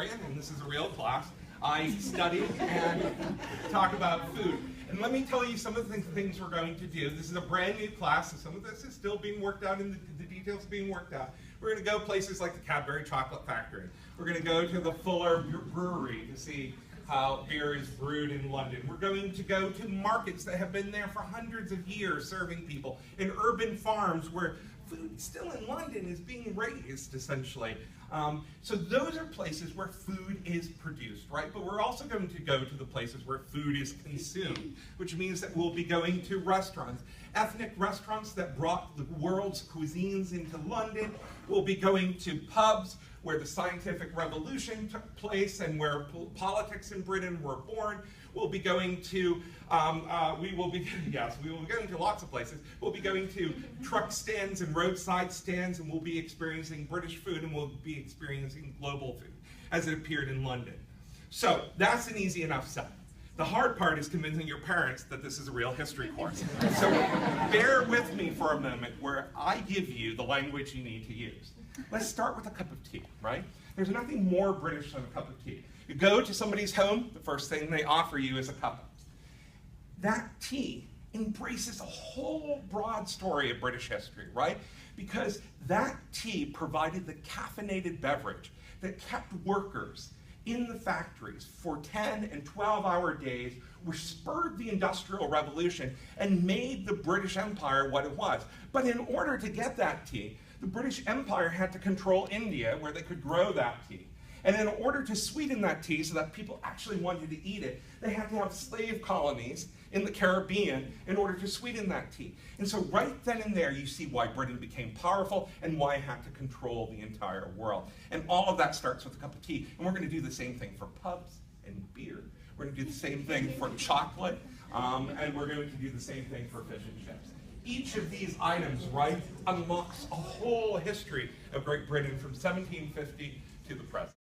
historian, and this is a real class. I study and talk about food. And let me tell you some of the things we're going to do. This is a brand new class, and some of this is still being worked out, and the details are being worked out. We're going to go places like the Cadbury Chocolate Factory. We're going to go to the Fuller Brewery to see how beer is brewed in London. We're going to go to markets that have been there for hundreds of years serving people, in urban farms where food still in London is being raised, essentially. So those are places where food is produced, right? But we're also going to go to the places where food is consumed, which means that we'll be going to restaurants, ethnic restaurants that brought the world's cuisines into London. We'll be going to pubs where the scientific revolution took place and where politics in Britain were born. We'll be going to, we will be going to lots of places. We'll be going to truck stands and roadside stands, and we'll be experiencing British food, and we'll be experiencing global food as it appeared in London. So that's an easy enough sell. The hard part is convincing your parents that this is a real history course. So bear with me for a moment where I give you the language you need to use. Let's start with a cup of tea, right? There's nothing more British than a cup of tea. You go to somebody's home, the first thing they offer you is a cup. That tea embraces a whole broad story of British history, right? Because that tea provided the caffeinated beverage that kept workers in the factories for 10 and 12-hour days, which spurred the Industrial Revolution and made the British Empire what it was. But in order to get that tea, the British Empire had to control India, where they could grow that tea. And in order to sweeten that tea so that people actually wanted to eat it, they had to have slave colonies in the Caribbean in order to sweeten that tea. And so right then and there, you see why Britain became powerful and why it had to control the entire world. And all of that starts with a cup of tea. And we're going to do the same thing for pubs and beer. We're going to do the same thing for chocolate, and we're going to do the same thing for fish and chips. Each of these items, right, unlocks a whole history of Great Britain from 1750 to the present.